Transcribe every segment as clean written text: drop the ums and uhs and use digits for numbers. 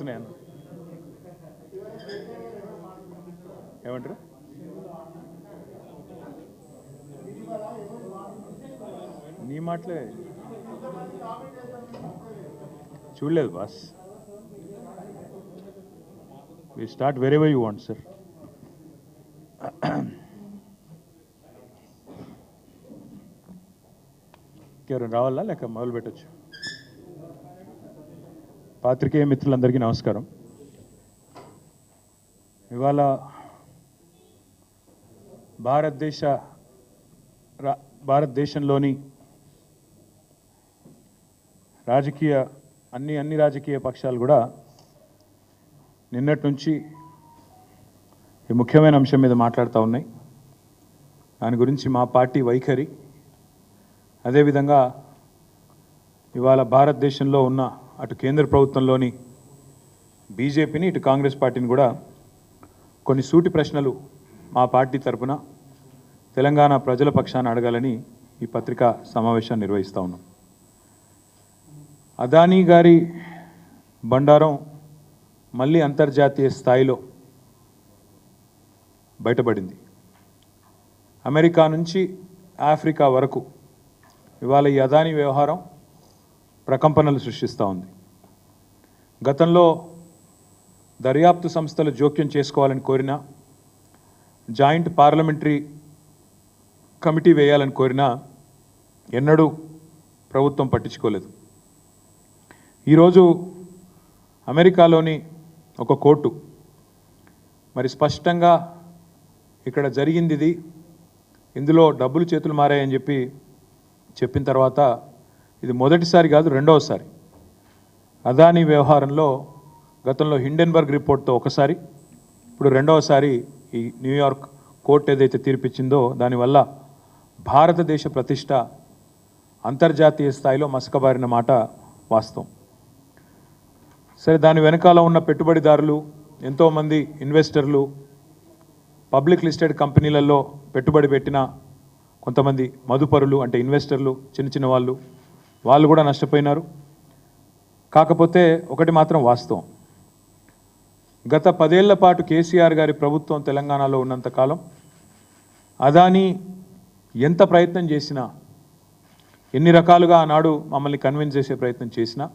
వస్తున్నాయన్న ఏమంటారు? నీ మాటలే చూడలేదు boss. We start wherever you want sir. ఎవరైనా రావాలా లేక మొదలు పెట్టచ్చు? పాత్రికేయ మిత్రులందరికీ నమస్కారం. ఇవాళ భారతదేశంలోని అన్ని రాజకీయ పక్షాలు కూడా నిన్నటి నుంచి ఈ ముఖ్యమైన అంశం మీద మాట్లాడుతూ ఉన్నాయి. దాని గురించి మా పార్టీ వైఖరి, అదేవిధంగా ఇవాళ భారతదేశంలో ఉన్న అటు కేంద్ర ప్రభుత్వంలోని బీజేపీని, ఇటు కాంగ్రెస్ పార్టీని కూడా కొన్ని సూటి ప్రశ్నలు మా పార్టీ తరఫున తెలంగాణ ప్రజల పక్షాన అడగాలని ఈ పత్రికా సమావేశాన్ని నిర్వహిస్తూ ఉన్నాం. అదానీ గారి బండారం మళ్ళీ అంతర్జాతీయ స్థాయిలో బయటపడింది. అమెరికా నుంచి ఆఫ్రికా వరకు ఇవాళ ఈ అదానీ వ్యవహారం ప్రకంపనలు సృష్టిస్తూ ఉంది. గతంలో దర్యాప్తు సంస్థలు జోక్యం చేసుకోవాలని కోరినా, జాయింట్ పార్లమెంటరీ కమిటీ వేయాలని కోరినా ఎన్నడూ ప్రభుత్వం పట్టించుకోలేదు. ఈరోజు అమెరికాలోని ఒక కోర్టు మరి స్పష్టంగా ఇక్కడ జరిగింది ఇందులో డబ్బులు చేతులు మారాయని చెప్పిన తర్వాత ఇది మొదటిసారి కాదు, రెండవసారి అదానీ వ్యవహారంలో గతంలో హిండెన్బర్గ్ రిపోర్ట్తో ఒకసారి, ఇప్పుడు రెండవసారి ఈ న్యూయార్క్ కోర్టు ఏదైతే తీర్పిచ్చిందో దానివల్ల భారతదేశ ప్రతిష్ట అంతర్జాతీయ స్థాయిలో మసకబారిన మాట వాస్తవం. సరే, దాని వెనకాల ఉన్న పెట్టుబడిదారులు, ఎంతోమంది ఇన్వెస్టర్లు, పబ్లిక్ లిస్టెడ్ కంపెనీలలో పెట్టుబడి పెట్టిన కొంతమంది మదుపరులు అంటే ఇన్వెస్టర్లు, చిన్న వాళ్ళు కూడా నష్టపోయినారు. కాకపోతే ఒకటి మాత్రం వాస్తవం, గత 10 ఏళ్ల పాటు కేసీఆర్ గారి ప్రభుత్వం తెలంగాణలో ఉన్నంతకాలం అదానీ ఎంత ప్రయత్నం చేసినా, ఎన్ని రకాలుగా ఆనాడు మమ్మల్ని కన్విన్స్ చేసే ప్రయత్నం చేసినా,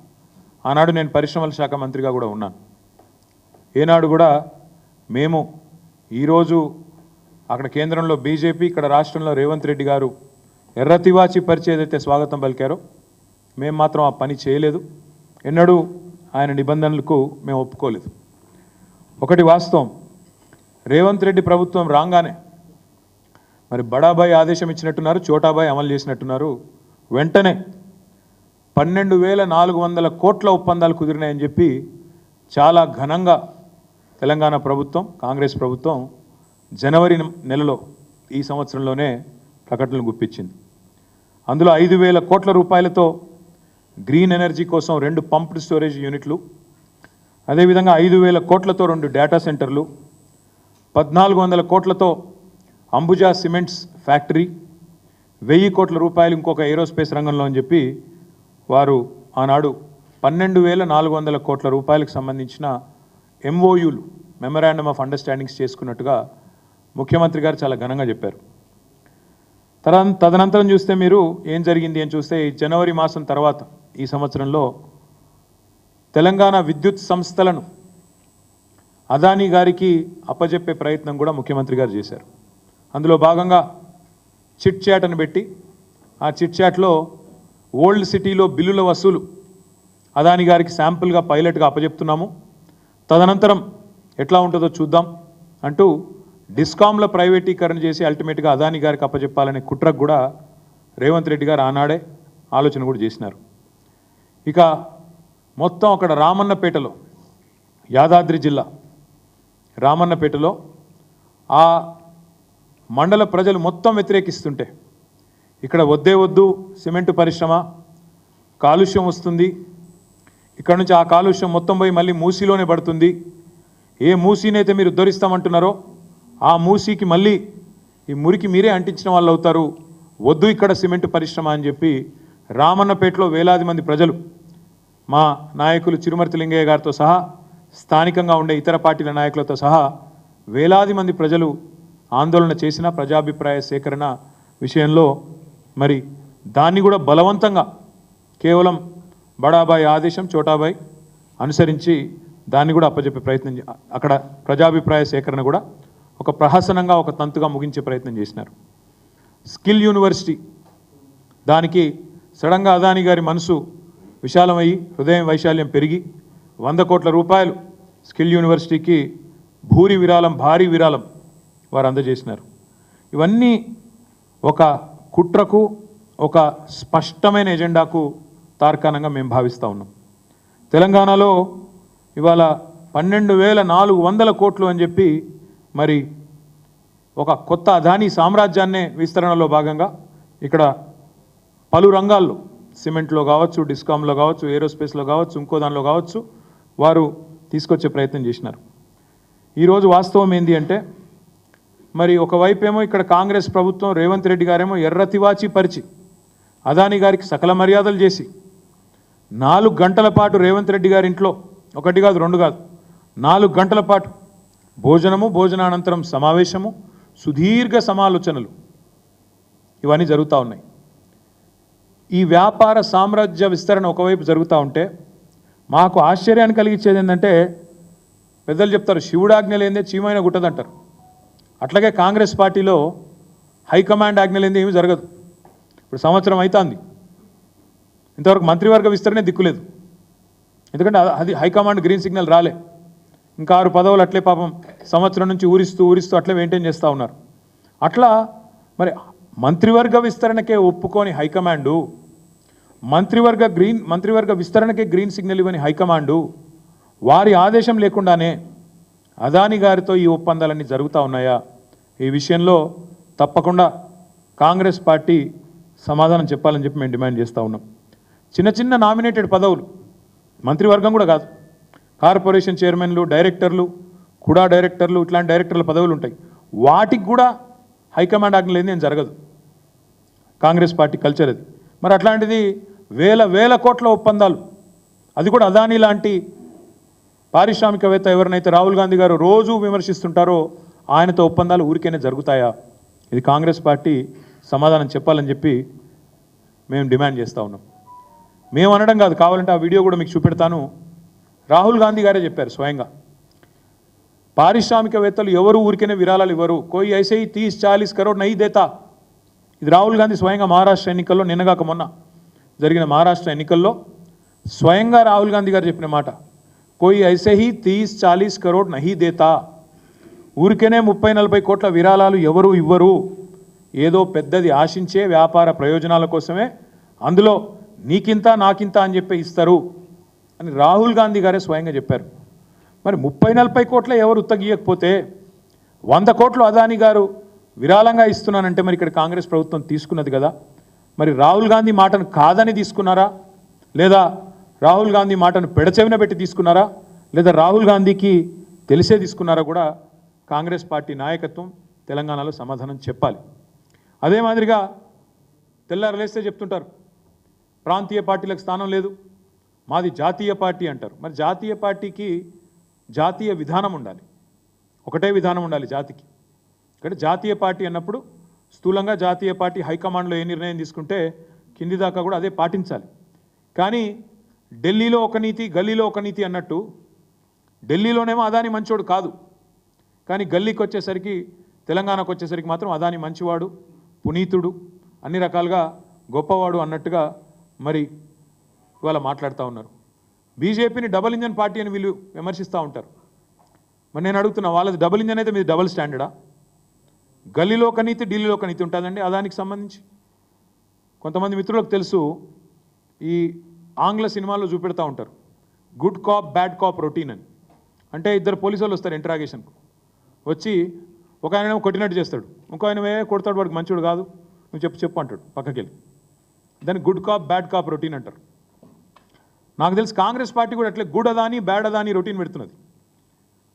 ఆనాడు నేను పరిశ్రమల శాఖ మంత్రిగా కూడా ఉన్నాను. ఏనాడు కూడా మేము ఈరోజు అక్కడ కేంద్రంలో బీజేపీ, ఇక్కడ రాష్ట్రంలో రేవంత్ రెడ్డి గారు ఎర్రతివాచి పరిచి ఏదైతే స్వాగతం పలికారో మేము మాత్రం ఆ పని చేయలేదు. ఎన్నడూ ఆయన నిబంధనలకు మేము ఒప్పుకోలేదు. ఒకటి వాస్తవం, రేవంత్ రెడ్డి ప్రభుత్వం రాగానే మరి బడాబాయ్ ఆదేశం ఇచ్చినట్టున్నారు, చోటాబాయ్ అమలు చేసినట్టున్నారు. వెంటనే 12,400 కోట్ల ఒప్పందాలు కుదిరినాయని చెప్పి చాలా ఘనంగా తెలంగాణ ప్రభుత్వం, కాంగ్రెస్ ప్రభుత్వం జనవరి నెలలో ఈ సంవత్సరంలోనే ప్రకటనలు గుప్పించింది. అందులో 5,000 కోట్ల రూపాయలతో గ్రీన్ ఎనర్జీ కోసం 2 పంప్డ్ స్టోరేజ్ యూనిట్లు, అదేవిధంగా 5,000 కోట్లతో 2 డేటా సెంటర్లు, 1,400 కోట్లతో అంబుజా సిమెంట్స్ ఫ్యాక్టరీ, 1,000 కోట్ల రూపాయలు ఇంకొక ఏరోస్పేస్ రంగంలో అని చెప్పి వారు ఆనాడు 12,400 కోట్ల రూపాయలకు సంబంధించిన ఎంఓయూలు, మెమరాండమ్ ఆఫ్ అండర్స్టాండింగ్స్ చేసుకున్నట్టుగా ముఖ్యమంత్రి గారు చాలా ఘనంగా చెప్పారు. తదనంతరం చూస్తే మీరు ఏం జరిగింది అని చూస్తే జనవరి మాసం తర్వాత ఈ సంవత్సరంలో తెలంగాణ విద్యుత్ సంస్థలను అదానీ గారికి అప్పజెప్పే ప్రయత్నం కూడా ముఖ్యమంత్రి గారు చేశారు. అందులో భాగంగా చిట్ చాట్ అని పెట్టి ఆ చిట్ చాట్లో ఓల్డ్ సిటీలో బిల్లుల వసూలు అదానీ గారికి శాంపుల్గా పైలట్గా అప్పజెప్తున్నాము, తదనంతరం ఎట్లా ఉంటుందో చూద్దాం అంటూ డిస్కామ్ల ప్రైవేటీకరణ చేసి అల్టిమేట్గా అదానీ గారికి అప్పజెప్పాలనే కుట్రకు కూడా రేవంత్ రెడ్డి గారు ఆనాడే ఆలోచన కూడా చేసినారు. ఇక మొత్తం అక్కడ రామన్నపేటలో, యాదాద్రి జిల్లా రామన్నపేటలో ఆ మండల ప్రజలు మొత్తం వ్యతిరేకిస్తుంటే ఇక్కడ వద్దు సిమెంటు పరిశ్రమ కాలుష్యం వస్తుంది, ఇక్కడ నుంచి ఆ కాలుష్యం మొత్తం పోయి మళ్ళీ మూసీలోనే పడుతుంది, ఏ మూసీనైతే మీరు ఉద్ధరిస్తామంటున్నారో ఆ మూసీకి మళ్ళీ ఈ మురికి మీరే అంటించిన వాళ్ళు అవుతారు, వద్దు ఇక్కడ సిమెంటు పరిశ్రమ అని చెప్పి రామన్నపేటలో వేలాది మంది ప్రజలు మా నాయకులు చిరుమర్తి లింగయ్య గారితో సహా స్థానికంగా ఉండే ఇతర పార్టీల నాయకులతో సహా వేలాది మంది ప్రజలు ఆందోళన చేసిన ప్రజాభిప్రాయ సేకరణ విషయంలో మరి దాన్ని కూడా బలవంతంగా కేవలం బడాబాయ్ ఆదేశం చోటాబాయ్ అనుసరించి దాన్ని కూడా అప్పచెప్పే ప్రయత్నం అక్కడ ప్రజాభిప్రాయ సేకరణ కూడా ఒక ప్రహసనంగా ఒక తంతుగా ముగించే ప్రయత్నం చేసినారు. స్కిల్ యూనివర్సిటీ దానికి సడన్గా అదానీ గారి మనసు విశాలమయ్యి హృదయం వైశాల్యం పెరిగి 100 కోట్ల రూపాయలు స్కిల్ యూనివర్సిటీకి భారీ విరాళం వారు అందజేసినారు. ఇవన్నీ ఒక కుట్రకు ఒక స్పష్టమైన ఎజెండాకు తార్కాణంగా మేము భావిస్తూ ఉన్నాం. తెలంగాణలో ఇవాళ 12,400 కోట్లు అని చెప్పి మరి ఒక కొత్త అదానీ సామ్రాజ్యాన్నే విస్తరణలో భాగంగా ఇక్కడ పలు రంగాల్లో సిమెంట్లో కావచ్చు, డిస్కామ్లో కావచ్చు, ఏరోస్పేస్లో కావచ్చు, ఇంకో దానిలో కావచ్చు వారు తీసుకొచ్చే ప్రయత్నం చేసినారు. ఈరోజు వాస్తవం ఏంటి అంటే మరి ఒకవైపు ఏమో ఇక్కడ కాంగ్రెస్ ప్రభుత్వం రేవంత్ రెడ్డి గారేమో ఎర్రతివాచి పరిచి అదానీ గారికి సకల మర్యాదలు చేసి 4 గంటల పాటు రేవంత్ రెడ్డి గారి ఇంట్లో 1 కాదు 2 కాదు 4 గంటల పాటు భోజనానంతరం సమావేశము, సుదీర్ఘ సమాలోచనలు ఇవన్నీ జరుగుతూ ఉన్నాయి. ఈ వ్యాపార సామ్రాజ్య విస్తరణ ఒకవైపు జరుగుతూ ఉంటే మాకు ఆశ్చర్యాన్ని కలిగించేది ఏంటంటే పెద్దలు చెప్తారు శివుడాజ్ఞ లేదే చీమైన గుట్టదంటారు. అట్లాగే కాంగ్రెస్ పార్టీలో హైకమాండ్ ఆజ్ఞ లేదే ఏమీ జరగదు. ఇప్పుడు సంవత్సరం అవుతుంది, ఇంతవరకు మంత్రివర్గ విస్తరణే దిక్కులేదు. ఎందుకంటే అది హైకమాండ్ గ్రీన్ సిగ్నల్ రాలే. ఇంకా 6 పదవులు అట్లే పాపం సంవత్సరం నుంచి ఊరిస్తూ అట్లే మెయింటైన్ చేస్తూ ఉన్నారు. అట్లా మరి మంత్రివర్గ విస్తరణకే ఒప్పుకొని హైకమాండు, మంత్రివర్గ విస్తరణకే గ్రీన్ సిగ్నల్ ఇవ్వని హైకమాండు వారి ఆదేశం లేకుండానే అదానీ గారితో ఈ ఒప్పందాలన్నీ జరుగుతూ ఉన్నాయా? ఈ విషయంలో తప్పకుండా కాంగ్రెస్ పార్టీ సమాధానం చెప్పాలని చెప్పి మేము డిమాండ్ చేస్తూ ఉన్నాం. చిన్న నామినేటెడ్ పదవులు, మంత్రివర్గం కూడా కాదు, కార్పొరేషన్ చైర్మన్లు, డైరెక్టర్లు, కూడా డైరెక్టర్లు, ఇట్లాంటి డైరెక్టర్ల పదవులు ఉంటాయి. వాటికి కూడా హైకమాండ్ ఆజ్ఞ లేనిది ఏం జరగదు. కాంగ్రెస్ పార్టీ కల్చర్ అది. మరి అట్లాంటిది వేల కోట్ల ఒప్పందాలు, అది కూడా అదానీ లాంటి పారిశ్రామికవేత్త ఎవరినైతే రాహుల్ గాంధీ గారు రోజు విమర్శిస్తుంటారో ఆయనతో ఒప్పందాలు ఊరికైనా జరుగుతాయా? ఇది కాంగ్రెస్ పార్టీ సమాధానం చెప్పాలని చెప్పి మేము డిమాండ్ చేస్తూ ఉన్నాం. మేము అనడం కాదు, కావాలంటే ఆ వీడియో కూడా మీకు చూపెడతాను. రాహుల్ గాంధీ గారే చెప్పారు స్వయంగా, పారిశ్రామికవేత్తలు ఎవరు ఊరికైనా విరాళాలు ఇవ్వరు, కోయి ఐసే 30-40 కరోడ్ నహీ దేతా. ఇది రాహుల్ గాంధీ స్వయంగా మహారాష్ట్ర ఎన్నికల్లో నిన్నగాక మొన్న జరిగిన మహారాష్ట్ర ఎన్నికల్లో స్వయంగా రాహుల్ గాంధీ గారు చెప్పిన మాట, కోయి ఐసే 30-40 కరోడ్ నహీ దేతా. ఊరికనే 30-40 కోట్ల విరాళాలు ఎవరు ఇవ్వరు, ఏదో పెద్దది ఆశించే వ్యాపార ప్రయోజనాల కోసమే అందులో నీకింత నాకింత అని చెప్పి ఇస్తారు అని రాహుల్ గాంధీ గారే స్వయంగా చెప్పారు. మరి 30-40 కోట్ల ఎవరు ఉత్తగీయకపోతే 100 కోట్లు అదానీ గారు విరాళంగా ఇస్తున్నానంటే మరి ఇక్కడ కాంగ్రెస్ ప్రభుత్వం తీసుకున్నది కదా. మరి రాహుల్ గాంధీ మాటను కాదని తీసుకున్నారా, లేదా రాహుల్ గాంధీ మాటను పెడచెవిన పెట్టి తీసుకున్నారా, లేదా రాహుల్ గాంధీకి తెలిసే తీసుకున్నారా కూడా కాంగ్రెస్ పార్టీ నాయకత్వం తెలంగాణలో సమాధానం చెప్పాలి. అదే మాదిరిగా తెల్లారలేస్తే చెప్తుంటారు ప్రాంతీయ పార్టీలకు స్థానం లేదు, మాది జాతీయ పార్టీ అంటారు. మరి జాతీయ పార్టీకి జాతీయ విధానం ఉండాలి, ఒకటే విధానం ఉండాలి జాతికి. ఇక్కడ జాతీయ పార్టీ అన్నప్పుడు స్థూలంగా జాతీయ పార్టీ హైకమాండ్లో ఏ నిర్ణయం తీసుకుంటే కింది దాకా కూడా అదే పాటించాలి. కానీ ఢిల్లీలో ఒక నీతి గల్లీలో ఒక నీతి అన్నట్టు, ఢిల్లీలోనేమో అదానీ మంచోడు కాదు, కానీ గల్లీకి వచ్చేసరికి తెలంగాణకు వచ్చేసరికి మాత్రం అదానీ మంచివాడు, పునీతుడు, అన్ని రకాలుగా గొప్పవాడు అన్నట్టుగా మరి ఇవాళ మాట్లాడుతూ ఉన్నారు. బీజేపీని డబుల్ ఇంజన్ పార్టీ అని వీళ్ళు విమర్శిస్తూ ఉంటారు. మరి నేను అడుగుతున్నా, వాళ్ళది డబుల్ ఇంజన్ అయితే మీది డబుల్ స్టాండర్డా? గల్లీలో ఒక నీతి ఢిల్లీలో ఒక నీతి ఉంటుందండి అదానికి సంబంధించి. కొంతమంది మిత్రులకు తెలుసు, ఈ ఆంగ్ల సినిమాల్లో చూపెడతా ఉంటారు good cop bad cop routine అని. అంటే ఇద్దరు పోలీసు వాళ్ళు వస్తారు ఇంటరాగేషన్కు, వచ్చి ఒక ఆయన కొట్టినట్టు చేస్తాడు, ఇంకో ఆయన కొడతాడు, వాడికి మంచివాడు కాదు, నువ్వు చెప్పు అంటాడు పక్కకి వెళ్ళి. దాన్ని good cop bad cop routine అంటారు. నాకు తెలిసి కాంగ్రెస్ పార్టీ కూడా అట్లే good Adani bad Adani routine పెడుతున్నది.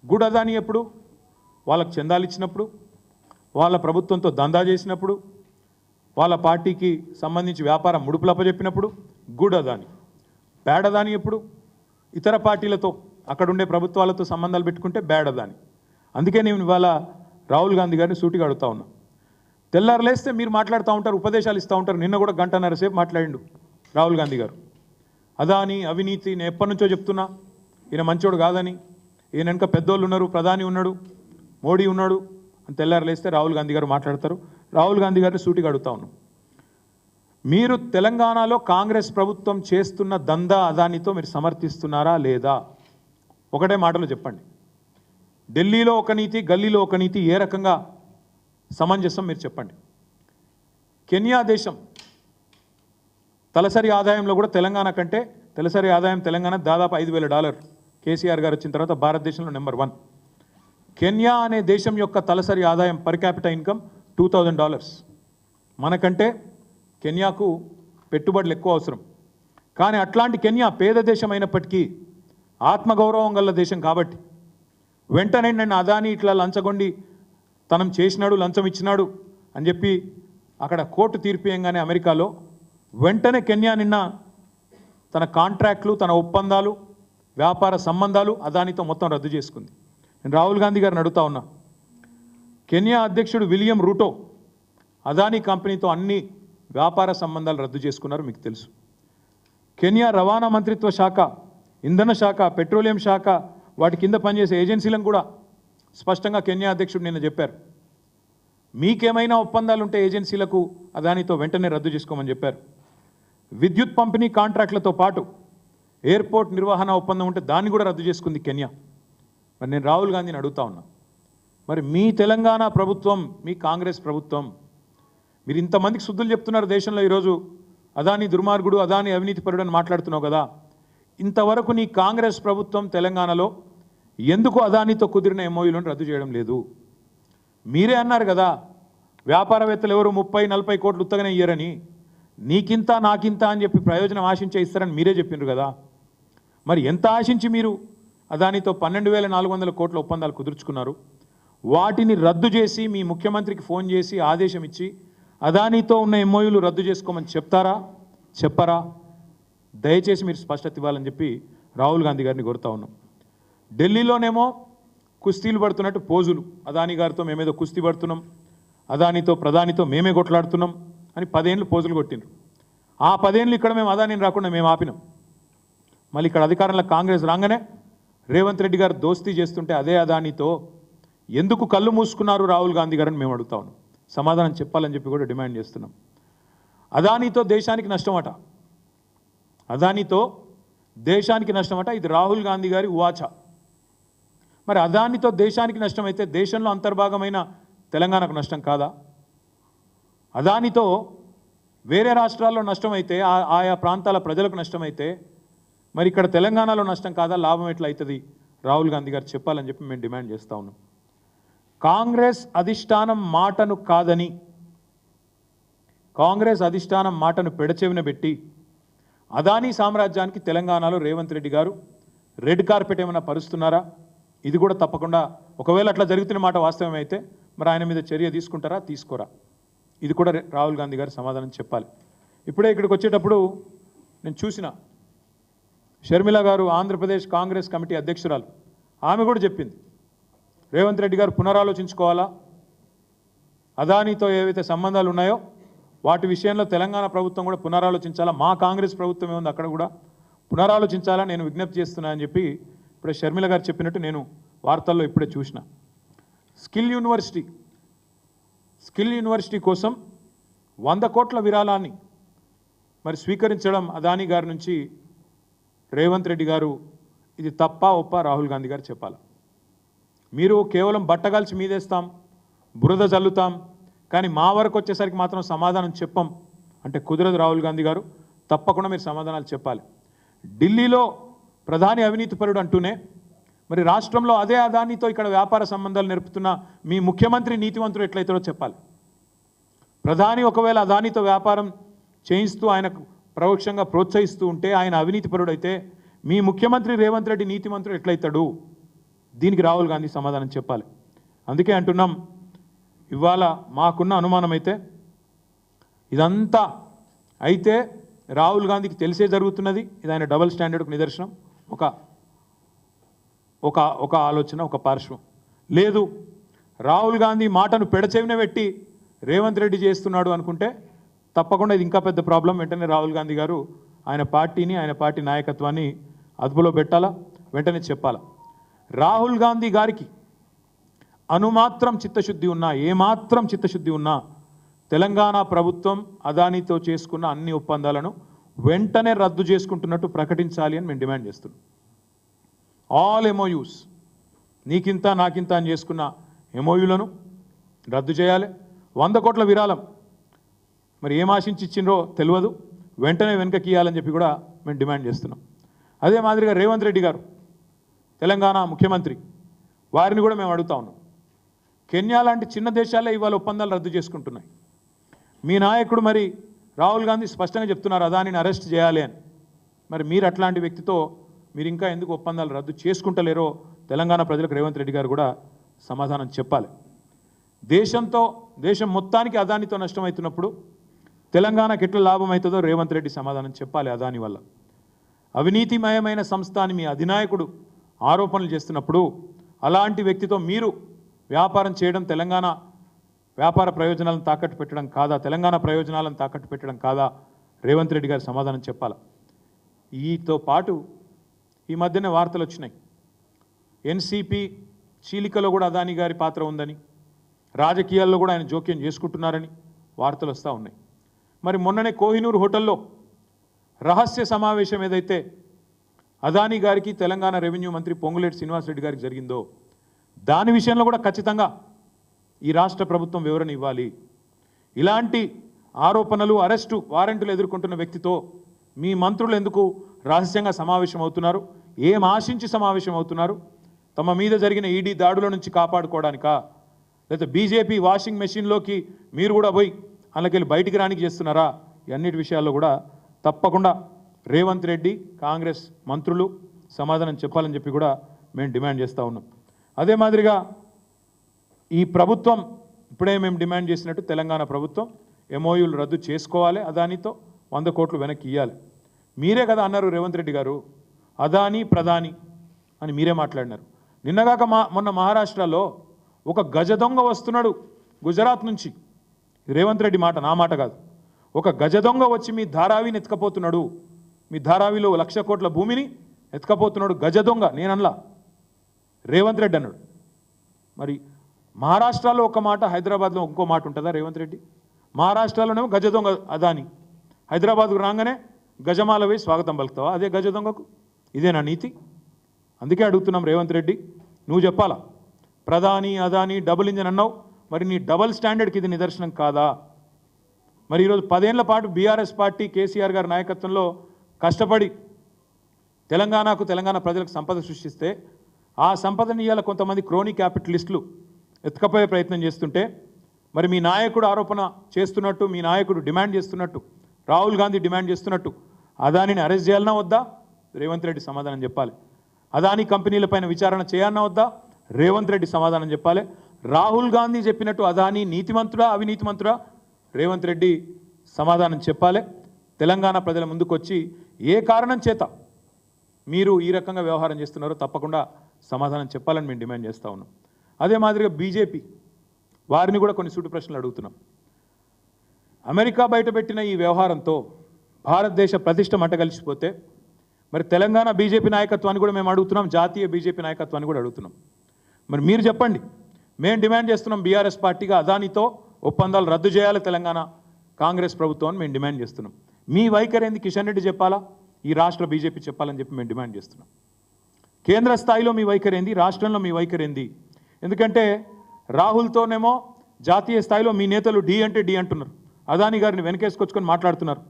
గుడ్ అదానీ ఎప్పుడు వాళ్ళకు చందాలు ఇచ్చినప్పుడు, వాళ్ళ ప్రభుత్వంతో దందా చేసినప్పుడు, వాళ్ళ పార్టీకి సంబంధించి వ్యాపారం ముడుపులు అప్పచెప్పినప్పుడు గుడ్ అదానీ. బ్యాడ్ అదానీ ఎప్పుడు ఇతర పార్టీలతో అక్కడ ఉండే ప్రభుత్వాలతో సంబంధాలు పెట్టుకుంటే బ్యాడ్ అదాని. అందుకే నేను ఇవాళ రాహుల్ గాంధీ గారిని సూటిగా అడుగుతా ఉన్నా. తెల్లారులేస్తే మీరు మాట్లాడుతూ ఉంటారు, ఉపదేశాలు ఇస్తూ ఉంటారు. నిన్న కూడా గంటన్నర సేపు మాట్లాడిండు రాహుల్ గాంధీ గారు. అదాని అవినీతి నేను ఎప్పటి నుంచో చెప్తున్నా, ఈయన మంచోడు కాదని, ఈయన వెనక పెద్దోళ్ళు ఉన్నారు, ప్రధాని ఉన్నాడు, మోడీ ఉన్నాడు అని తెల్లారులేస్తే రాహుల్ గాంధీ గారు మాట్లాడతారు. రాహుల్ గాంధీ గారిని సూటిగా అడుగుతా ఉన్నాం, మీరు తెలంగాణలో కాంగ్రెస్ ప్రభుత్వం చేస్తున్న దందా అదానితో మీరు సమర్థిస్తున్నారా లేదా? ఒకటే మాటలో చెప్పండి. ఢిల్లీలో ఒక నీతి, గల్లీలో ఒక నీతి, ఏ రకంగా సమంజసం మీరు చెప్పండి. కెన్యా దేశం తలసరి ఆదాయంలో కూడా తెలంగాణ కంటే తలసరి ఆదాయం తెలంగాణ దాదాపు $5,000. కేసీఆర్ గారు వచ్చిన తర్వాత భారతదేశంలో నెంబర్ 1. కెన్యా అనే దేశం యొక్క తలసరి ఆదాయం పర్ క్యాపిటల్ ఇన్కమ్ $2,000. మనకంటే కెన్యాకు పెట్టుబడులు ఎక్కువ అవసరం. కానీ అట్లాంటి కెన్యా పేద దేశం అయినప్పటికీ ఆత్మగౌరవం గల దేశం కాబట్టి వెంటనే నన్ను అదాని ఇట్లా లంచగొండి తనం చేసినాడు, లంచం ఇచ్చినాడు అని చెప్పి అక్కడ కోర్టు తీర్పియంగానే అమెరికాలో వెంటనే కెన్యా నిన్న తన కాంట్రాక్ట్లు, తన ఒప్పందాలు, వ్యాపార సంబంధాలు అదానితో మొత్తం రద్దు చేసుకుంది. నేను రాహుల్ గాంధీ గారిని అడుగుతా ఉన్నా, కెన్యా అధ్యక్షుడు విలియం రూటో అదానీ కంపెనీతో అన్ని వ్యాపార సంబంధాలు రద్దు చేసుకున్నారు, మీకు తెలుసు. కెన్యా రవాణా మంత్రిత్వ శాఖ, ఇంధన శాఖ, పెట్రోలియం శాఖ, వాటి కింద పనిచేసే ఏజెన్సీలను కూడా స్పష్టంగా కెన్యా అధ్యక్షుడు నిన్న చెప్పారు, మీకేమైనా ఒప్పందాలు ఉంటే ఏజెన్సీలకు అదానితో వెంటనే రద్దు చేసుకోమని చెప్పారు. విద్యుత్ పంపిణీ కాంట్రాక్టులతో పాటు ఎయిర్పోర్ట్ నిర్వహణ ఒప్పందం ఉంటే దాన్ని కూడా రద్దు చేసుకుంది కెన్యా. మరి నేను రాహుల్ గాంధీని అడుగుతా ఉన్నా, మరి మీ తెలంగాణ ప్రభుత్వం, మీ కాంగ్రెస్ ప్రభుత్వం, మీరు ఇంతమందికి శుద్ధులు చెప్తున్నారు దేశంలో. ఈరోజు అదాని దుర్మార్గుడు, అదాని అవినీతి పరుడు అని మాట్లాడుతున్నావు కదా, ఇంతవరకు నీ కాంగ్రెస్ ప్రభుత్వం తెలంగాణలో ఎందుకు అదానితో కుదిరిన ఎంఓయూలను రద్దు చేయడం లేదు? మీరే అన్నారు కదా, వ్యాపారవేత్తలు ఎవరు 30-40 కోట్లు ఉత్తగానే ఇయ్యరని, నీకింత నాకింత అని చెప్పి ప్రయోజనం ఆశించే ఇస్తారని మీరే చెప్పిండ్రు కదా. మరి ఎంత ఆశించి మీరు అదానితో 12,400 కోట్ల ఒప్పందాలు కుదుర్చుకున్నారు? వాటిని రద్దు చేసి మీ ముఖ్యమంత్రికి ఫోన్ చేసి ఆదేశం ఇచ్చి అదానితో ఉన్న ఎంఓయూలు రద్దు చేసుకోమని చెప్తారా, చెప్పరా? దయచేసి మీరు స్పష్టత ఇవ్వాలని చెప్పి రాహుల్ గాంధీ గారిని కోరుతా ఉన్నాం. ఢిల్లీలోనేమో కుస్తీలు పడుతున్నట్టు పోజులు, అదాని గారితో మేమేదో కుస్తీ పడుతున్నాం, అదానితో ప్రధానితో మేమే కొట్లాడుతున్నాం అని 10 ఏళ్ళు పోజులు కొట్టిండ్రు. ఆ 10 ఏళ్ళు ఇక్కడ మేము అదానిని రాకుండా మేము ఆపినాం. మళ్ళీ ఇక్కడ అధికారంలో కాంగ్రెస్ రాగానే రేవంత్ రెడ్డి గారు దోస్తీ చేస్తుంటే అదే అదానితో ఎందుకు కళ్ళు మూసుకున్నారు రాహుల్ గాంధీ గారిని మేము అడుగుతా ఉన్నాం. సమాధానం చెప్పాలని చెప్పి కూడా డిమాండ్ చేస్తున్నాం. అదానితో దేశానికి నష్టమట, అదానితో దేశానికి నష్టమట, ఇది రాహుల్ గాంధీ గారి ఉవాచ. మరి అదానితో దేశానికి నష్టమైతే దేశంలో అంతర్భాగమైన తెలంగాణకు నష్టం కాదా? అదానితో వేరే రాష్ట్రాల్లో నష్టమైతే, ఆయా ప్రాంతాల ప్రజలకు నష్టమైతే మరి ఇక్కడ తెలంగాణలో నష్టం కాదా? లాభం ఎట్లా అవుతుంది? రాహుల్ గాంధీ గారు చెప్పాలని చెప్పి మేము డిమాండ్ చేస్తూ ఉన్నాం. కాంగ్రెస్ అధిష్టానం మాటను కాదని, కాంగ్రెస్ అధిష్టానం మాటను పెడచెవిన పెట్టి అదానీ సామ్రాజ్యానికి తెలంగాణలో రేవంత్ రెడ్డి గారు రెడ్ కార్పెట్ ఏమైనా పరుస్తున్నారా? ఇది కూడా తప్పకుండా, ఒకవేళ అట్లా జరుగుతున్న మాట వాస్తవమైతే మరి ఆయన మీద చర్య తీసుకుంటారా, తీసుకోరా? ఇది కూడా రాహుల్ గాంధీ గారు సమాధానం చెప్పాలి. ఇప్పుడే ఇక్కడికి వచ్చేటప్పుడు నేను చూసిన షర్మిల గారు, ఆంధ్రప్రదేశ్ కాంగ్రెస్ కమిటీ అధ్యక్షురాలు, ఆమె కూడా చెప్పింది రేవంత్ రెడ్డి గారు పునరాలోచించుకోవాలా, అదానితో ఏవైతే సంబంధాలు ఉన్నాయో వాటి విషయంలో తెలంగాణ ప్రభుత్వం కూడా పునరాలోచించాలా, మా కాంగ్రెస్ ప్రభుత్వం ఏముంది అక్కడ కూడా పునరాలోచించాలా నేను విజ్ఞప్తి చేస్తున్నా అని చెప్పి ఇప్పుడే షర్మిల గారు చెప్పినట్టు నేను వార్తల్లో ఇప్పుడే చూసిన. స్కిల్ యూనివర్సిటీ కోసం 100 కోట్ల విరాళాన్ని మరి స్వీకరించడం అదానీ గారి నుంచి రేవంత్ రెడ్డి గారు, ఇది తప్పా ఒప్పా రాహుల్ గాంధీ గారు చెప్పాలి. మీరు కేవలం బట్టగాల్చి మీదేస్తాం, బురద జల్లుతాం, కానీ మా వరకు వచ్చేసరికి మాత్రం సమాధానం చెప్పం అంటే కుదరదు. రాహుల్ గాంధీ గారు తప్పకుండా మీరు సమాధానాలు చెప్పాలి. ఢిల్లీలో ప్రధాని అవినీతిపరుడు అంటూనే మరి రాష్ట్రంలో అదే అదానితో ఇక్కడ వ్యాపార సంబంధాలు నేర్పుతున్న మీ ముఖ్యమంత్రి నీతివంతుడు ఎట్లయితాడో చెప్పాలి. ప్రధాని ఒకవేళ అదానితో వ్యాపారం చేయిస్తూ ఆయనకు పరోక్షంగా ప్రోత్సహిస్తూ ఉంటే ఆయన అవినీతిపరుడు అయితే మీ ముఖ్యమంత్రి రేవంత్ రెడ్డి నీతిమంతుడు ఎట్లయితాడు? దీనికి రాహుల్ గాంధీ సమాధానం చెప్పాలి. అందుకే అంటున్నాం, ఇవాళ మాకున్న అనుమానం అయితే ఇదంతా అయితే రాహుల్ గాంధీకి తెలిసే జరుగుతున్నది. ఇది ఆయన డబుల్ స్టాండర్డ్కు నిదర్శనం. ఒక ఒక ఆలోచన, ఒక పార్శ్వం. లేదు, రాహుల్ గాంధీ మాటను పెడచెవిన పెట్టి రేవంత్ రెడ్డి చేస్తున్నాడు అనుకుంటే తప్పకుండా ఇది ఇంకా పెద్ద ప్రాబ్లం. వెంటనే రాహుల్ గాంధీ గారు ఆయన పార్టీని, ఆయన పార్టీ నాయకత్వాన్ని అదుపులో పెట్టాలా, వెంటనే చెప్పాలా. రాహుల్ గాంధీ గారికి అనుమాత్రం చిత్తశుద్ధి ఉన్నా, ఏమాత్రం చిత్తశుద్ధి ఉన్నా తెలంగాణ ప్రభుత్వం అదానీతో చేసుకున్న అన్ని ఒప్పందాలను వెంటనే రద్దు చేసుకుంటున్నట్టు ప్రకటించాలి అని మేము డిమాండ్ చేస్తున్నాం. ఆల్ ఎంఓయూస్, నీకింత నాకింత అని చేసుకున్న ఎంఓయూలను రద్దు చేయాలి. 100 కోట్ల విరాళం మరి ఏం ఆశించి ఇచ్చిండ్రో తెలియదు, వెంటనే వెనకకి ఇవ్వాలని చెప్పి కూడా మేము డిమాండ్ చేస్తున్నాం. అదే మాదిరిగా రేవంత్ రెడ్డి గారు తెలంగాణ ముఖ్యమంత్రి, వారిని కూడా మేము అడుగుతా ఉన్నాం. కెన్యా లాంటి చిన్న దేశాలే ఇవాళ ఒప్పందాలు రద్దు చేసుకుంటున్నాయి. మీ నాయకుడు మరి రాహుల్ గాంధీ స్పష్టంగా చెప్తున్నారు అదానిని అరెస్ట్ చేయాలి అని. మరి మీరు అట్లాంటి వ్యక్తితో మీరు ఇంకా ఎందుకు ఒప్పందాలు రద్దు చేసుకుంటలేరో తెలంగాణ ప్రజలకు రేవంత్ రెడ్డి గారు కూడా సమాధానం చెప్పాలి. దేశం మొత్తానికి అదానితో నష్టమవుతున్నప్పుడు తెలంగాణకి ఎట్లా లాభం అవుతుందో రేవంత్ రెడ్డి సమాధానం చెప్పాలి. అదాని వల్ల అవినీతిమయమైన సంస్థ అని మీ అధినాయకుడు ఆరోపణలు చేస్తున్నప్పుడు అలాంటి వ్యక్తితో మీరు వ్యాపారం చేయడం తెలంగాణ వ్యాపార ప్రయోజనాలను తాకట్టు పెట్టడం కాదా, తెలంగాణ ప్రయోజనాలను తాకట్టు పెట్టడం కాదా? రేవంత్ రెడ్డి గారు సమాధానం చెప్పాలి. ఈతో పాటు ఈ మధ్యనే వార్తలు వచ్చినాయి, ఎన్సీపీ చీలికలో కూడా అదాని గారి పాత్ర ఉందని, రాజకీయాల్లో కూడా ఆయన జోక్యం చేసుకుంటున్నారని వార్తలు వస్తూ ఉన్నాయి. మరి మొన్ననే కోహినూర్ హోటల్లో రహస్య సమావేశం ఏదైతే అదాని గారికి తెలంగాణ రెవెన్యూ మంత్రి పొంగులేటి శ్రీనివాసరెడ్డి గారికి జరిగిందో దాని విషయంలో కూడా ఖచ్చితంగా ఈ రాష్ట్ర ప్రభుత్వం వివరణ ఇవ్వాలి. ఇలాంటి ఆరోపణలు, అరెస్టు వారెంట్లు ఎదుర్కొంటున్న వ్యక్తితో మీ మంత్రులు ఎందుకు రహస్యంగా సమావేశం అవుతున్నారు? ఏం ఆశించి సమావేశం అవుతున్నారు? తమ మీద జరిగిన ఈడీ దాడుల నుంచి కాపాడుకోవడానికా, లేదా బీజేపీ వాషింగ్ మెషిన్లోకి మీరు కూడా పోయి అందులోకెళ్ళి బయటికి రానికి చేస్తున్నారా? అన్నిటి విషయాల్లో కూడా తప్పకుండా రేవంత్ రెడ్డి, కాంగ్రెస్ మంత్రులు సమాధానం చెప్పాలని చెప్పి కూడా మేము డిమాండ్ చేస్తూ ఉన్నాం. అదే మాదిరిగా ఈ ప్రభుత్వం ఇప్పుడే మేము డిమాండ్ చేసినట్టు తెలంగాణ ప్రభుత్వం ఎంఓయూలు రద్దు చేసుకోవాలి, అదానితో 100 కోట్లు వెనక్కి ఇవ్వాలి. మీరే కదా అన్నారు రేవంత్ రెడ్డి గారు, అదాని ప్రధాని అని మీరే మాట్లాడినారు. నిన్నగాక మొన్న మహారాష్ట్రలో ఒక గజ దొంగ వస్తున్నాడు గుజరాత్ నుంచి. రేవంత్ రెడ్డి మాట, నా మాట కాదు. ఒక గజ దొంగ వచ్చి మీ ధారావిని ఎత్తుకపోతున్నాడు, మీ ధారావిలో 1,00,000 కోట్ల భూమిని ఎత్తుకపోతున్నాడు గజ దొంగ. నేనల్లా, రేవంత్ రెడ్డి అన్నాడు. మరి మహారాష్ట్రలో ఒక మాట, హైదరాబాద్లో ఇంకో మాట ఉంటుందా రేవంత్ రెడ్డి? మహారాష్ట్రలోనేమో గజ దొంగ అదాని, హైదరాబాద్కు రాగానే గజమాల వేసి స్వాగతం పలుకుతావా అదే గజ దొంగకు? ఇదేనా నీతి? అందుకే అడుగుతున్నాం రేవంత్ రెడ్డి, నువ్వు చెప్పాలా. ప్రధాని అదాని డబుల్ ఇంజన్ అన్నావు, మరి నీ డబల్ స్టాండర్డ్కి ఇది నిదర్శనం కాదా? మరి ఈరోజు 10 ఏళ్ల పాటు బీఆర్ఎస్ పార్టీ కేసీఆర్ గారి నాయకత్వంలో కష్టపడి తెలంగాణ ప్రజలకు సంపద సృష్టిస్తే ఆ సంపదని ఇవాళ కొంతమంది క్రోనీ క్యాపిటలిస్టులు ఎత్తుకపోయే ప్రయత్నం చేస్తుంటే, మరి మీ నాయకుడు ఆరోపణ చేస్తున్నట్టు, మీ నాయకుడు డిమాండ్ చేస్తున్నట్టు, రాహుల్ గాంధీ డిమాండ్ చేస్తున్నట్టు అదానిని అరెస్ట్ చేయాలన్నా వద్దా? రేవంత్ రెడ్డి సమాధానం చెప్పాలి. అదాని కంపెనీలపైన విచారణ చేయాలన్నా వద్దా? రేవంత్ రెడ్డి సమాధానం చెప్పాలి. రాహుల్ గాంధీ చెప్పినట్టు అదాని నీతిమంతుడా అవినీతిమంతుడా? రేవంత్ రెడ్డి సమాధానం చెప్పాలి. తెలంగాణ ప్రజల ముందుకొచ్చి ఏ కారణం చేత మీరు ఈ రకంగా వ్యవహారం చేస్తున్నారో తప్పకుండా సమాధానం చెప్పాలని మేము డిమాండ్ చేస్తూ ఉన్నాం. అదే మాదిరిగా బీజేపీ వారిని కూడా కొన్ని సూటి ప్రశ్నలు అడుగుతున్నాం. అమెరికా బయటపెట్టిన ఈ వ్యవహారంతో భారతదేశ ప్రతిష్ట మంటగలిసిపోతే మరి తెలంగాణ బీజేపీ నాయకత్వాన్ని కూడా మేము అడుగుతున్నాం, జాతీయ బీజేపీ నాయకత్వాన్ని కూడా అడుగుతున్నాం. మరి మీరు చెప్పండి, మేము డిమాండ్ చేస్తున్నాం బీఆర్ఎస్ పార్టీగా అదానితో ఒప్పందాలు రద్దు చేయాలి తెలంగాణ కాంగ్రెస్ ప్రభుత్వాన్ని మేము డిమాండ్ చేస్తున్నాం. మీ వైఖరి ఏంది కిషన్ రెడ్డి చెప్పాలా, ఈ రాష్ట్ర బీజేపీ చెప్పాలని చెప్పి మేము డిమాండ్ చేస్తున్నాం. కేంద్ర స్థాయిలో మీ వైఖరి ఏంది, రాష్ట్రంలో మీ వైఖరి ఏంది? ఎందుకంటే రాహుల్తోనేమో జాతీయ స్థాయిలో మీ నేతలు డి అంటే డి అంటున్నారు, అదాని గారిని వెనకేసుకొచ్చుకొని మాట్లాడుతున్నారు.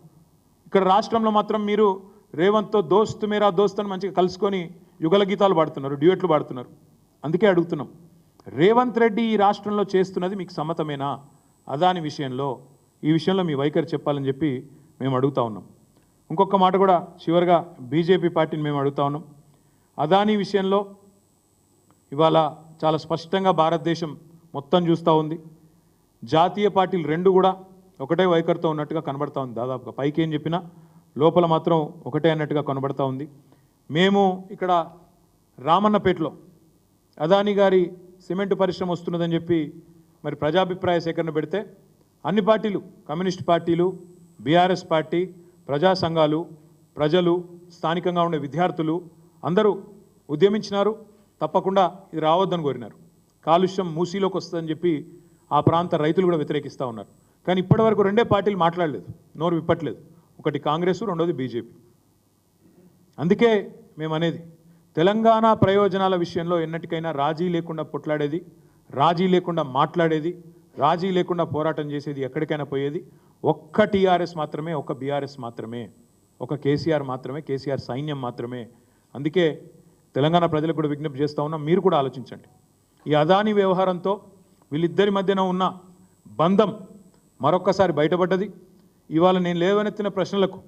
ఇక్కడ రాష్ట్రంలో మాత్రం మీరు రేవంత్తో దోస్త్ మేరా దోస్త్ అని మంచిగా కలుసుకొని యుగల గీతాలు పాడుతున్నారు, డ్యూయట్లు పాడుతున్నారు. అందుకే అడుగుతున్నాం, రేవంత్ రెడ్డి ఈ రాష్ట్రంలో చేస్తున్నది మీకు సమ్మతమేనా? అదాని విషయంలో ఈ విషయంలో మీ వైఖరి చెప్పాలని చెప్పి మేము అడుగుతా ఉన్నాం. ఇంకొక మాట కూడా చివరిగా బీజేపీ పార్టీని మేము అడుగుతా ఉన్నాం. అదాని విషయంలో ఇవాళ చాలా స్పష్టంగా భారతదేశం మొత్తం చూస్తూ ఉంది. జాతీయ పార్టీలు రెండు కూడా ఒకటే వైఖరితో ఉన్నట్టుగా కనబడతా ఉంది. దాదాపుగా పైకి ఏం చెప్పినా లోపల మాత్రం ఒకటే అన్నట్టుగా కనబడతా ఉంది. మేము ఇక్కడ రామన్నపేటలో అదానీ గారి సిమెంట్ పరిశ్రమ వస్తున్నదని చెప్పి మరి ప్రజాభిప్రాయ సేకరణ పెడితే అన్ని పార్టీలు, కమ్యూనిస్ట్ పార్టీలు, బీఆర్ఎస్ పార్టీ, ప్రజా సంఘాలు, ప్రజలు, స్థానికంగా ఉండే విద్యార్థులు అందరూ ఉద్యమించినారు. తప్పకుండా ఇది రావద్దని కోరినారు. కాలుష్యం మూసీలోకి వస్తుందని చెప్పి ఆ ప్రాంత రైతులు కూడా వ్యతిరేకిస్తూ ఉన్నారు. కానీ ఇప్పటివరకు రెండే పార్టీలు మాట్లాడలేదు, నోరు విప్పట్లేదు. ఒకటి కాంగ్రెస్, రెండోది బీజేపీ. అందుకే మేము అనేది తెలంగాణ ప్రయోజనాల విషయంలో ఎన్నటికైనా రాజీ లేకుండా పొట్లాడేది, రాజీ లేకుండా మాట్లాడేది, రాజీ లేకుండా పోరాటం చేసేది, ఎక్కడికైనా పోయేది ఒక్క టీఆర్ఎస్ మాత్రమే, ఒక బీఆర్ఎస్ మాత్రమే, ఒక కేసీఆర్ మాత్రమే, కేసీఆర్ సైన్యం మాత్రమే. అందుకే తెలంగాణ ప్రజలకు కూడా విజ్ఞప్తి చేస్తూ ఉన్నాం, మీరు కూడా ఆలోచించండి. ఈ అదానీ వ్యవహారంతో వీళ్ళిద్దరి మధ్యన ఉన్న బంధం మరొక్కసారి బయటపడ్డది. ఇవాళ నేను లేవనెత్తిన ప్రశ్నలకు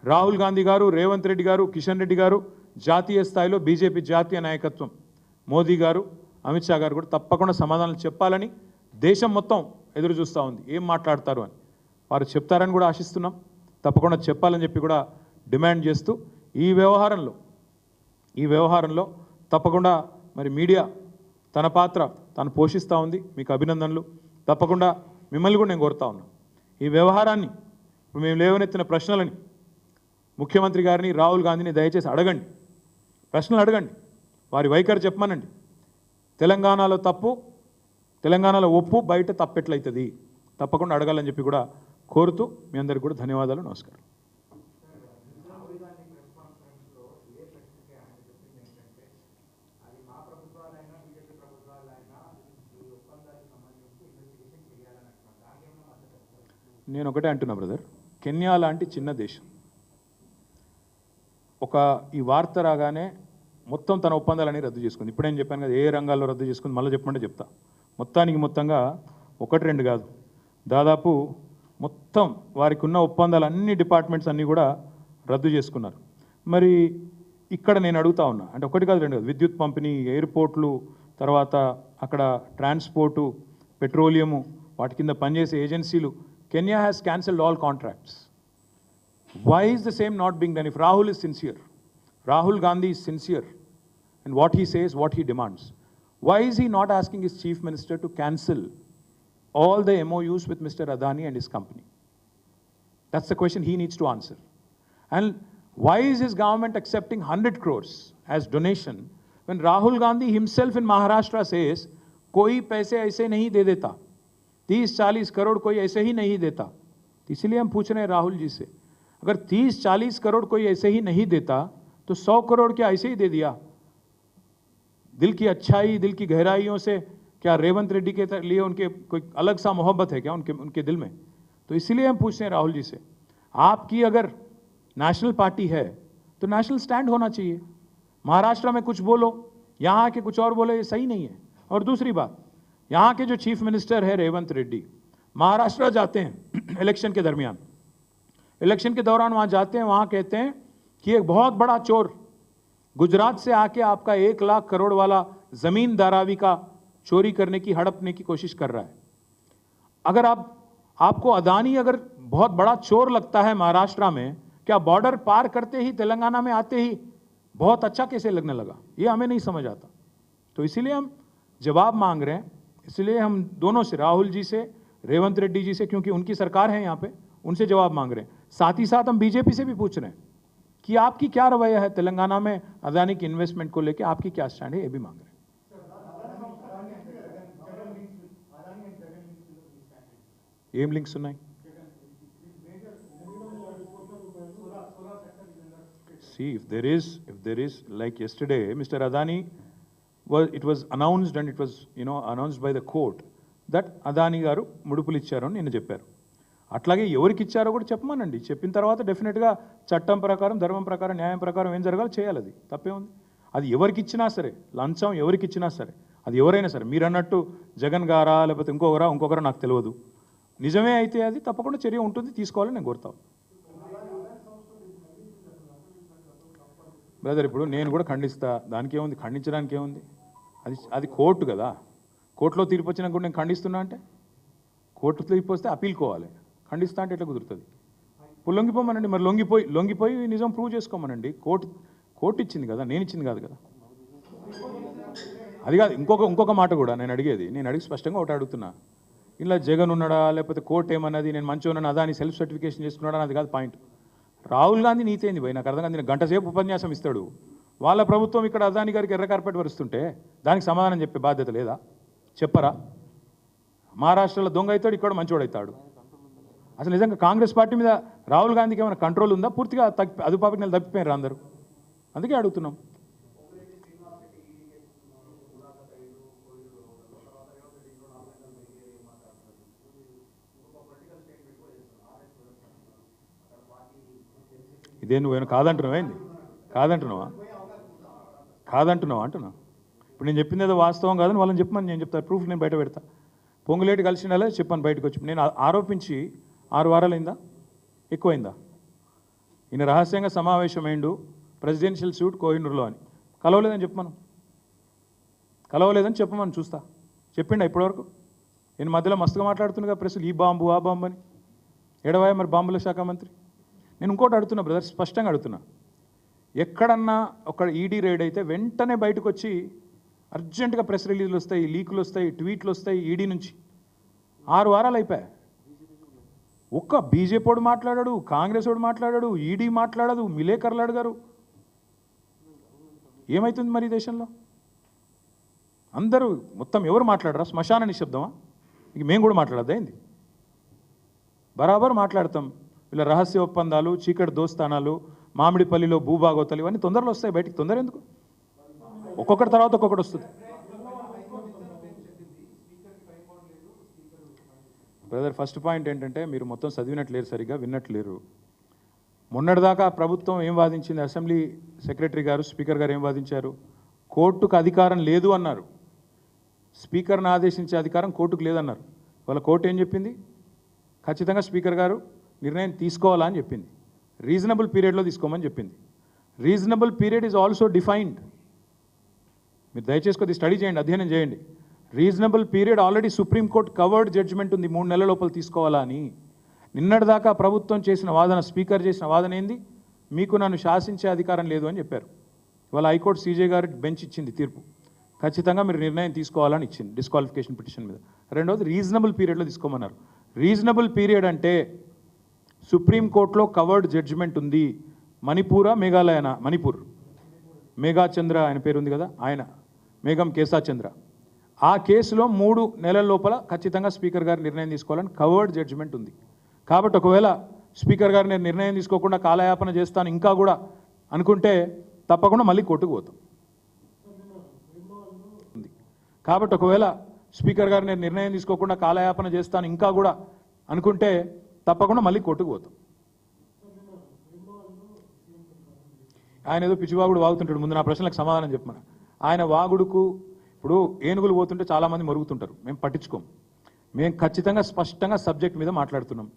రాహుల్ గాంధీ గారు, రేవంత్ రెడ్డి గారు, కిషన్ రెడ్డి గారు, జాతీయ స్థాయిలో బీజేపీ జాతీయ నాయకత్వం, మోదీ గారు, అమిత్ షా గారు కూడా తప్పకుండా సమాధానాలు చెప్పాలని దేశం మొత్తం ఎదురు చూస్తూ ఉంది. ఏం మాట్లాడతారు అని వారు చెప్తారని కూడా ఆశిస్తున్నాం. తప్పకుండా చెప్పాలని చెప్పి కూడా డిమాండ్ చేస్తూ ఈ వ్యవహారంలో తప్పకుండా మరి మీడియా తన పాత్ర తను పోషిస్తూ ఉంది. మీకు అభినందనలు. తప్పకుండా మిమ్మల్ని కూడా నేను కోరుతా ఉన్నాను, ఈ వ్యవహారాన్ని ఇప్పుడు మేము లేవనెత్తిన ప్రశ్నలని ముఖ్యమంత్రి గారిని, రాహుల్ గాంధీని దయచేసి అడగండి, ప్రశ్నలు అడగండి, వారి వైఖరి చెప్పమనండి. తెలంగాణలో తప్పు, తెలంగాణలో ఒప్పు, బయట తప్పెట్లయితుంది, తప్పకుండా అడగాలని చెప్పి కూడా కోరుతూ మీ అందరికీ కూడా ధన్యవాదాలు. నమస్కారం. నేను ఒకటే అంటున్నా బ్రదర్, కెన్యా లాంటి చిన్న దేశం ఈ వార్త రాగానే మొత్తం తన ఒప్పందాలని రద్దు చేసుకుంది. ఇప్పుడేం చెప్పాను కదా, ఏ రంగాల్లో రద్దు చేసుకుంది, మళ్ళీ చెప్పమంటే చెప్తా. మొత్తంగా 1-2 కాదు, దాదాపు మొత్తం వారికి ఉన్న ఒప్పందాలు అన్ని డిపార్ట్మెంట్స్ అన్నీ కూడా రద్దు చేసుకున్నారు. మరి ఇక్కడ నేను అడుగుతా ఉన్నా, అంటే 1 కాదు 2 కాదు, విద్యుత్ పంపిణీ, ఎయిర్పోర్ట్లు, తర్వాత అక్కడ ట్రాన్స్పోర్టు, పెట్రోలియము, వాటి కింద పనిచేసే ఏజెన్సీలు, Kenya has cancelled all contracts. Why is the same not being done? If Rahul is sincere, Rahul Gandhi is sincere in what he says, what he demands, why is he not asking his chief minister to cancel all the MOUs with Mr. Adani and his company? That's the question he needs to answer. And why is his government accepting 100 crores as donation when Rahul Gandhi himself in Maharashtra says, koi paise aise nahi de deta, 30-40 crore कोई ऐसे ही नहीं देता. इसलिए हम पूछ रहे हैं राहुल जी से, अगर 30-40 करोड़ कोई ऐसे ही नहीं देता तो 100 करोड़ क्या ऐसे ही दे दिया? दिल की अच्छाई, दिल की गहराइयों से क्या रेवंत रेड्डी के लिए उनके कोई अलग सा मोहब्बत है क्या उनके दिल में? तो इसीलिए हम पूछते हैं राहुल जी से, आपकी अगर नेशनल पार्टी है तो नेशनल स्टैंड होना चाहिए. महाराष्ट्र में कुछ बोलो, यहाँ के कुछ और बोलो, ये सही नहीं है. और दूसरी बात, यहाँ के जो चीफ मिनिस्टर है रेवंत रेड्डी, महाराष्ट्र जाते हैं इलेक्शन के दरमियान, इलेक्शन के दौरान वहाँ जाते हैं, वहाँ कहते हैं कि एक बहुत बड़ा चोर गुजरात से आके आपका 1 लाख करोड़ वाला ज़मीन धारावी का चोरी करने की, हड़पने की कोशिश कर रहा है. अगर आपको अदानी अगर बहुत बड़ा चोर लगता है महाराष्ट्र में, क्या बॉर्डर पार करते ही तेलंगाना में आते ही बहुत अच्छा कैसे लगने लगा? ये हमें नहीं समझ आता. तो इसीलिए हम जवाब मांग रहे हैं. इसलिए हम दोनों से, राहुल जी से, रेवंत रेड्डी जी से, क्योंकि उनकी सरकार है यहाँ पे, उनसे जवाब मांग रहे हैं. साथ ही साथ हम बीजेपी से भी पूछ रहे हैं कि आपकी क्या रवैया है तेलंगाना में अदानी की इन्वेस्टमेंट को लेकर, आपकी क्या स्टैंड है, ये भी मांग रहे हैं. ఏం లింక్స్ ఉన్నాయి? See, if there is like yesterday, Mr. Adani it was announced and it was announced by the court that Adani గారు ముడుపులు ఇచ్చారు అని నిన్న చెప్పారు. అట్లాగే ఎవరికి ఇచ్చారో కూడా చెప్పమనండి. చెప్పిన తర్వాత డెఫినెట్గా చట్టం ప్రకారం, ధర్మం ప్రకారం, న్యాయం ప్రకారం ఏం జరగాలో చేయాలి. అది తప్పే ఉంది. అది ఎవరికి ఇచ్చినా సరే, లంచం ఎవరికి ఇచ్చినా సరే, అది ఎవరైనా సరే, మీరు అన్నట్టు జగన్ గారా లేకపోతే ఇంకొకరా నాకు తెలియదు. నిజమే అయితే అది తప్పకుండా చర్య ఉంటుంది, తీసుకోవాలని నేను కోరుతాను. బ్రదర్, ఇప్పుడు నేను కూడా ఖండిస్తా, దానికి ఏముంది, ఖండించడానికి ఏముంది? అది కోర్టు కదా, కోర్టులో తీర్పు వచ్చినా కూడా నేను ఖండిస్తున్నా అంటే, కోర్టు తీర్పు వస్తే అప్పీల్కోవాలి. ఖండిస్తా అంటే ఎట్లా కుదురుతుంది? ఇప్పుడు లొంగిపోమనండి, మరి లొంగిపోయి నిజం ప్రూవ్ చేసుకోమనండి. కోర్టు ఇచ్చింది కదా, నేను ఇచ్చింది కాదు కదా. అది కాదు, ఇంకొక మాట కూడా నేను అడిగి స్పష్టంగా ఒకటి అడుగుతున్నా. ఇలా జగన్ ఉన్నాడా లేకపోతే కోర్టు ఏమన్నది, నేను మంచిగా ఉన్నాను అదాని సెల్ఫ్ సర్టిఫికేషన్ చేసుకున్నాడా అది కాదు పాయింట్. రాహుల్ గాంధీ నీతి ఏంది పోయి నాకు అర్థం కాదు. నేను గంట సేపు ఉపన్యాసం ఇస్తాడు, వాళ్ళ ప్రభుత్వం ఇక్కడ అదాని గారికి ఎర్ర కార్పెట్ వరుస్తుంటే దానికి సమాధానం చెప్పే బాధ్యత లేదా? చెప్పరా? మహారాష్ట్రలో దొంగ అవుతాడు, ఇక్కడ మంచోడు అవుతాడు. అసలు నిజంగా కాంగ్రెస్ పార్టీ మీద రాహుల్ గాంధీకి ఏమైనా కంట్రోల్ ఉందా? పూర్తిగా అదుపాపి నెల తప్పిపోయారు అందరూ. అందుకే అడుగుతున్నాం. ఇదే నువ్వేమైనా కాదంటున్నావా ఏంది? కాదంటున్నావా అంటున్నా. ఇప్పుడు నేను చెప్పింది ఏదో వాస్తవం కాదని వాళ్ళని చెప్పమని నేను చెప్తాను, ప్రూఫ్ నేను బయట పెడతా. పొంగులేటి కలిసినాలే చెప్పాను బయటకు వచ్చి. నేను ఆరోపించి 6 వారాలైందా, ఎక్కువైందా? ఈయన రహస్యంగా సమావేశమైండు ప్రెసిడెన్షియల్ సూట్ కోహినూరులో అని. కలవలేదని చెప్పమని చూస్తా. చెప్పిండా ఇప్పటివరకు? నేను మధ్యలో మస్తుగా మాట్లాడుతున్నా ప్రెస్లు ఈ బాంబు ఆ బాంబు అని. ఎడవాయ మరి బాంబుల శాఖ మంత్రి. నేను ఇంకోటి అడుగుతున్నా బ్రదర్, స్పష్టంగా అడుగుతున్నా. ఎక్కడన్నా ఒక ఈడీ రైడ్ అయితే వెంటనే బయటకు వచ్చి అర్జెంటుగా ప్రెస్ రిలీజ్లు వస్తాయి, లీకులు వస్తాయి, ట్వీట్లు వస్తాయి ఈడీ నుంచి. 6 వారాలు అయిపోయాయి. ఒక్క బీజేపీ వాడు మాట్లాడాడు, కాంగ్రెస్ వాడు మాట్లాడాడు, ఈడీ మాట్లాడదు, విలేకరులు అడిగారు. ఏమవుతుంది మరి దేశంలో? అందరూ మొత్తం ఎవరు మాట్లాడరా? శ్మశాన నిశ్శబ్దమా? ఇక మేము కూడా మాట్లాడద్దా ఏంది? బరాబర్ మాట్లాడతాం. వీళ్ళ రహస్య ఒప్పందాలు, చీకటి దోస్తానాలు, మామిడిపల్లిలో భూభాగోతాలు ఇవన్నీ తొందరలో వస్తాయి బయటికి. తొందర ఎందుకు? ఒక్కొక్కటి తర్వాత ఒక్కొక్కటి వస్తుంది. బ్రదర్, ఫస్ట్ పాయింట్ ఏంటంటే మీరు మొత్తం చదివినట్లేరు, సరిగ్గా విన్నట్లేరు. మొన్నటిదాకా ప్రభుత్వం ఏం వాదించింది? అసెంబ్లీ సెక్రటరీ గారు, స్పీకర్ గారు ఏం వాదించారు? కోర్టుకు అధికారం లేదు అన్నారు. స్పీకర్ని ఆదేశించే అధికారం కోర్టుకు లేదన్నారు. వాళ్ళ కోర్టు ఏం చెప్పింది? ఖచ్చితంగా స్పీకర్ గారు నిర్ణయం తీసుకోవాలా అని చెప్పింది. రీజనబుల్ పీరియడ్లో తీసుకోమని చెప్పింది. Reasonable period is also defined. మీరు దయచేసి కొద్ది స్టడీ చేయండి, అధ్యయనం చేయండి. Reasonable period already supreme court covered judgement ఉంది, 3 నెలల లోపల తీసుకోవాలా అని. నిన్నటిదాకా ప్రభుత్వం చేసిన వాదన, స్పీకర్ చేసిన వాదన ఏంది? మీకు నన్ను శాసించే అధికారం లేదు అని చెప్పారు. ఇవాళ హైకోర్టు సీజే గారు బెంచ్ ఇచ్చింది తీర్పు, ఖచ్చితంగా మీరు నిర్ణయం తీసుకోవాలని ఇచ్చింది డిస్క్వాలిఫికేషన్ పిటిషన్ మీద. రెండవది రీజనబుల్ పీరియడ్లో తీసుకోమన్నారు. రీజనబుల్ పీరియడ్ అంటే సుప్రీంకోర్టులో కవర్డ్ జడ్జిమెంట్ ఉంది. మణిపూరా మేఘాలయనా? మణిపూర్ మేఘాచంద్ర ఆయన పేరు ఉంది కదా, ఆయన మేఘం కేశాచంద్ర. ఆ కేసులో 3 నెలల లోపల ఖచ్చితంగా స్పీకర్ గారు నిర్ణయం తీసుకోవాలని కవర్డ్ జడ్జిమెంట్ ఉంది. కాబట్టి ఒకవేళ స్పీకర్ గారు నేను నిర్ణయం తీసుకోకుండా కాలయాపన చేస్తాను ఇంకా కూడా అనుకుంటే తప్పకుండా మళ్ళీ కోర్టుకు పోతాం. కాబట్టి ఒకవేళ స్పీకర్ గారు నేను నిర్ణయం తీసుకోకుండా కాలయాపన చేస్తాను ఇంకా కూడా అనుకుంటే తప్పకుండా మళ్ళీ కోర్టుకు పోతాం. ఆయన ఏదో పిచ్చివాగుడు వాగుతుంటాడు, ముందు నా ప్రశ్నలకు సమాధానం చెప్పమని. ఆయన వాగుడుకు ఇప్పుడు ఏనుగులు పోతుంటే చాలామంది మరుగుతుంటారు, మేము పట్టించుకోం. మేము ఖచ్చితంగా స్పష్టంగా సబ్జెక్ట్ మీద మాట్లాడుతున్నాం.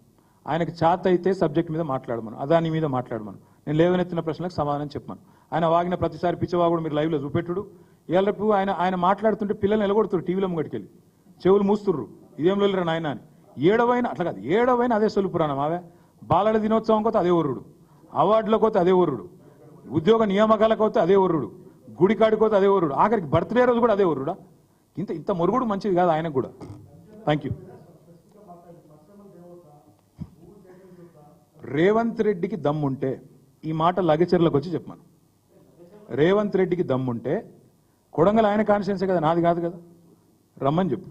ఆయనకు చేత అయితే సబ్జెక్ట్ మీద మాట్లాడమను, అదాని మీద మాట్లాడమను, నేను లేవనెత్తిన ప్రశ్నలకు సమాధానం చెప్పమను. ఆయన వాగిన ప్రతిసారి పిచ్చివాగుడు మీరు లైవ్లో చూపెట్టుడు. ఏళ్ళపు ఆయన మాట్లాడుతుంటే పిల్లల్ని నిలగొడుతున్నారు, టీవీలో ముంగటికెళ్ళి చెవులు మూస్తుర్రు, ఇదేం లేరు నాయన అని. ఏడవైనా అట్లా కాదు, ఏడవైనా అదే సొలు పురాణం. అవే బాలల దినోత్సవం కోతే అదే ఒర్రుడు, అవార్డులకు పోతే అదే ఒర్రుడు, ఉద్యోగ నియామకాలకు పోతే అదే ఒర్రుడు, గుడికాడికి పోతే అదే ఒర్రుడు, ఆఖరికి బర్త్డే రోజు కూడా అదే ఒర్రుడా. ఇంత మొరుగుడు మంచిది కాదు ఆయనకు కూడా. Thank you. రేవంత్ రెడ్డికి దమ్ముంటే ఈ మాట లగచర్లకు వచ్చి చెప్పాను. రేవంత్ రెడ్డికి దమ్ముంటే కొడంగల్ ఆయన కాన్స్టిట్యున్సీ కదా, నాది కాదు కదా, రమ్మని చెప్పు.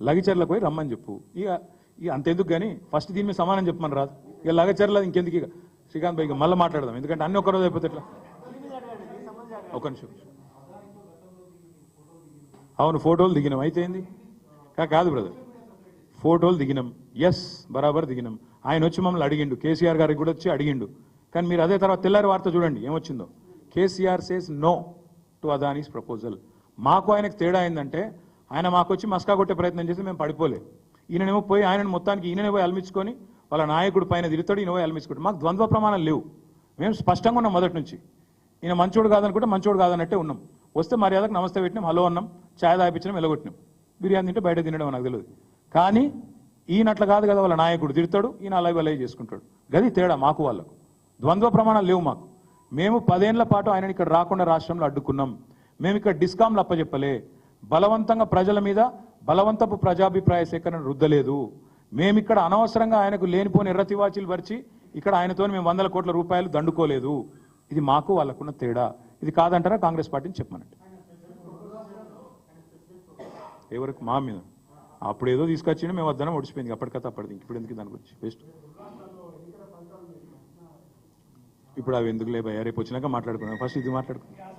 లగచర్లకు పోయి రమ్మని చెప్పు. ఇక అంతెందుకు కానీ ఫస్ట్ దీని మీద సమానం చెప్పమని రాదు. ఇక లగచర్ల ఇంకెందుకు? ఇక శ్రీకాంత్ భాయ్ మళ్ళీ మాట్లాడదాం, ఎందుకంటే అన్ని ఒక్కరోజు అయిపోతే ఎట్లా. ఒక నిమిషం. అవును, ఫోటోలు దిగినాం, అయితే ఏంది? కాదు బ్రదర్, ఫోటోలు దిగినాం, ఎస్ బరాబర్ దిగినాం. ఆయన వచ్చి మమ్మల్ని అడిగిండు, కేసీఆర్ గారికి కూడా వచ్చి అడిగిండు. కానీ మీరు అదే తర్వాత తెల్లారి వార్త చూడండి ఏమొచ్చిందో. KCR says no to Adani's proposal. మాకు ఆయనకు తేడా ఏంటంటే ఆయన మాకు వచ్చి మస్కా కొట్టే ప్రయత్నం చేసి మేము పడిపోలే. ఈయనేమో పోయి ఆయనను మొత్తానికి ఈయననే పోయి అల్మించుకొని వాళ్ళ నాయకుడు పైన తిరుగుతాడు, ఈయన పోయి అల్మించుకుంటాడు. మాకు ద్వంద్వ ప్రమాణాలు లేవు, మేము స్పష్టంగా ఉన్నాం మొదటి నుంచి. ఈయన మంచోడు కాదనుకుంటే మంచోడు కాదన్నట్టే ఉన్నాం. వస్తే మర్యాదకు నమస్తే పెట్టినాం, హలో అన్నాం, ఛాయ్ తాగిపించడం వెళ్ళగొట్టినాం. బిర్యానీ తింటే బయట తినడం నాకు తెలియదు. కానీ ఈయనట్ల కాదు కదా, వాళ్ళ నాయకుడు తిడతాడు, ఈయన అలాగే చేసుకుంటాడు. గది తేడా మాకు వాళ్ళకు. ద్వంద్వ ప్రమాణాలు లేవు మాకు. మేము 10 ఏళ్ల పాటు ఆయనని ఇక్కడ రాకుండా రాష్ట్రంలో అడ్డుకున్నాం. మేము ఇక్కడ డిస్కామ్లు అప్పచెప్పలే, బలవంతంగా ప్రజల మీద బలవంతపు ప్రజాభిప్రాయ సేకరణ రుద్దలేదు. మేమిక్కడ అనవసరంగా ఆయనకు లేనిపోని ఎర్రతివాచీలు పరిచి ఇక్కడ ఆయనతో మేము 100 కోట్ల రూపాయలు దండుకోలేదు. ఇది మాకు వాళ్ళకున్న తేడా. ఇది కాదంటారా కాంగ్రెస్ పార్టీని చెప్పమనండి. ఎవరికి? మా మీద అప్పుడు ఏదో తీసుకొచ్చిండు, మేము వద్దనం ఒడిచిపోయింది. అప్పటికత అప్పటిది, ఇప్పుడు ఎందుకు దాని గురించి బెస్ట్. ఇప్పుడు అవి ఎందుకు లేబయ్యా, రేపు వచ్చినాక మాట్లాడుకుందాం. ఫస్ట్ ఇది మాట్లాడుకుందాం.